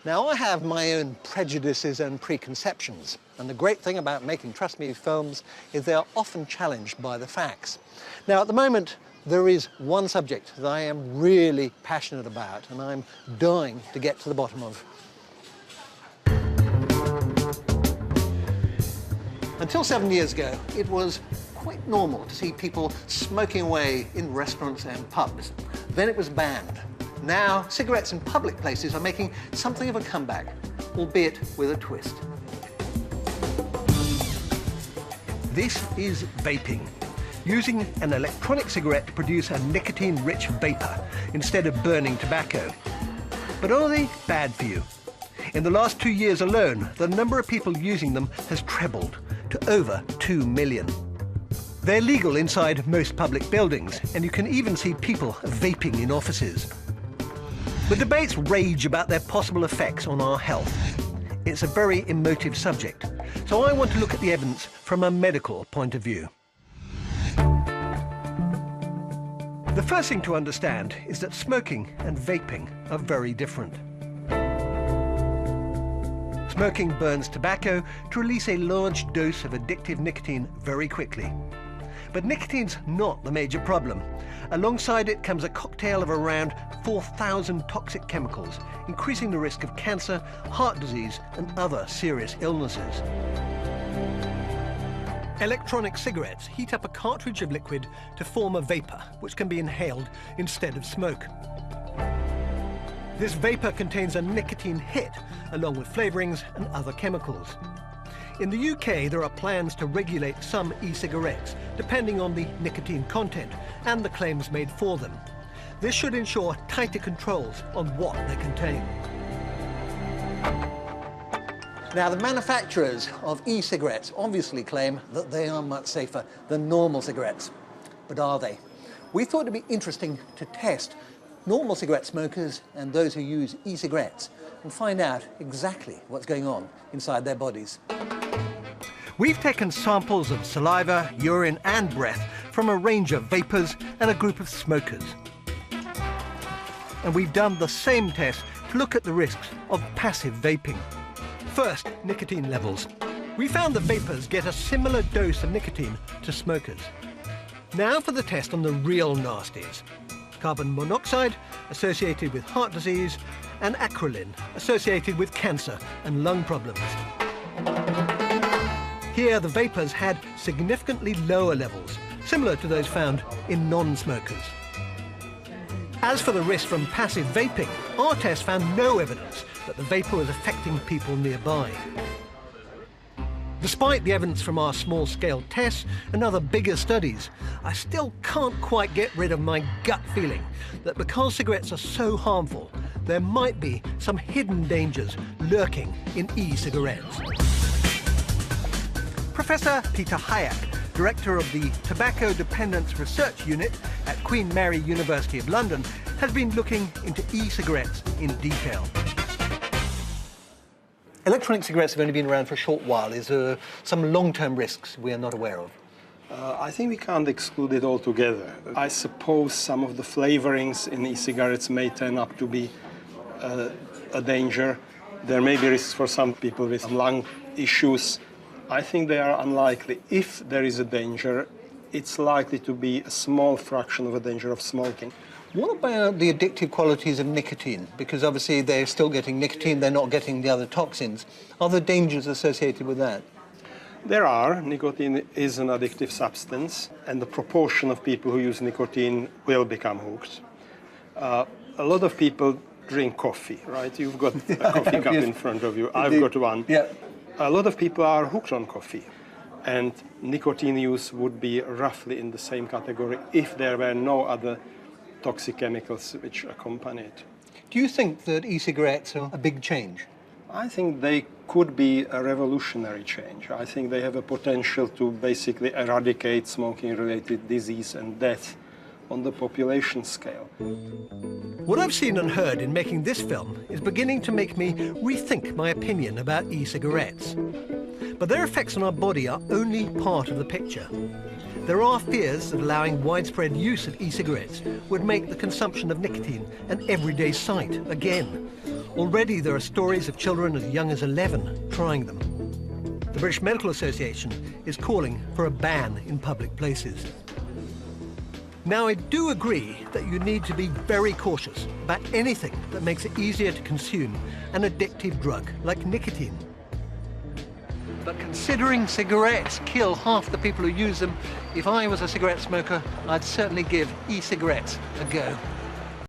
Now, I have my own prejudices and preconceptions, and the great thing about making Trust Me films is they are often challenged by the facts. Now, at the moment, there is one subject that I am really passionate about, and I'm dying to get to the bottom of. Until 7 years ago, it was quite normal to see people smoking away in restaurants and pubs. Then it was banned. Now, cigarettes in public places are making something of a comeback, albeit with a twist. This is vaping, using an electronic cigarette to produce a nicotine-rich vapor instead of burning tobacco. But are they bad for you? In the last 2 years alone, the number of people using them has trebled to over 2 million. They're legal inside most public buildings, and you can even see people vaping in offices. The debates rage about their possible effects on our health. It's a very emotive subject, so I want to look at the evidence from a medical point of view. The first thing to understand is that smoking and vaping are very different. Smoking burns tobacco to release a large dose of addictive nicotine very quickly. But nicotine's not the major problem. Alongside it comes a cocktail of around 4,000 toxic chemicals, increasing the risk of cancer, heart disease, and other serious illnesses. Electronic cigarettes heat up a cartridge of liquid to form a vapor, which can be inhaled instead of smoke. This vapor contains a nicotine hit, along with flavorings and other chemicals. In the UK, there are plans to regulate some e-cigarettes, depending on the nicotine content and the claims made for them. This should ensure tighter controls on what they contain. Now, the manufacturers of e-cigarettes obviously claim that they are much safer than normal cigarettes. But are they? We thought it'd be interesting to test normal cigarette smokers and those who use e-cigarettes and find out exactly what's going on inside their bodies. We've taken samples of saliva, urine and breath from a range of vapors and a group of smokers. And we've done the same test to look at the risks of passive vaping. First, nicotine levels. We found that vapors get a similar dose of nicotine to smokers. Now for the test on the real nasties. Carbon monoxide, associated with heart disease, and acrolein, associated with cancer and lung problems. Here, the vapors had significantly lower levels, similar to those found in non-smokers. As for the risk from passive vaping, our test found no evidence that the vapor was affecting people nearby. Despite the evidence from our small-scale tests and other bigger studies, I still can't quite get rid of my gut feeling that because cigarettes are so harmful, there might be some hidden dangers lurking in e-cigarettes. Professor Peter Hayek, director of the Tobacco Dependence Research Unit at Queen Mary University of London, has been looking into e-cigarettes in detail. Electronic cigarettes have only been around for a short while. Is there some long-term risks we are not aware of? I think we can't exclude it altogether. I suppose some of the flavorings in e-cigarettes may turn up to be a danger. There may be risks for some people with lung issues. I think they are unlikely. If there is a danger, it's likely to be a small fraction of a danger of smoking. What about the addictive qualities of nicotine? Because obviously they're still getting nicotine, they're not getting the other toxins. Are there dangers associated with that? There are. Nicotine is an addictive substance, and the proportion of people who use nicotine will become hooked. A lot of people drink coffee, right? You've got a coffee cup in front of you. I've got one. Yeah. A lot of people are hooked on coffee, and nicotine use would be roughly in the same category if there were no other toxic chemicals which accompany it. Do you think that e-cigarettes are a big change? I think they could be a revolutionary change. I think they have a potential to basically eradicate smoking-related disease and death on the population scale. What I've seen and heard in making this film is beginning to make me rethink my opinion about e-cigarettes. But their effects on our body are only part of the picture. There are fears that allowing widespread use of e-cigarettes would make the consumption of nicotine an everyday sight again. Already there are stories of children as young as 11 trying them. The British Medical Association is calling for a ban in public places. Now, I do agree that you need to be very cautious about anything that makes it easier to consume an addictive drug like nicotine. But considering cigarettes kill half the people who use them, if I was a cigarette smoker, I'd certainly give e-cigarettes a go.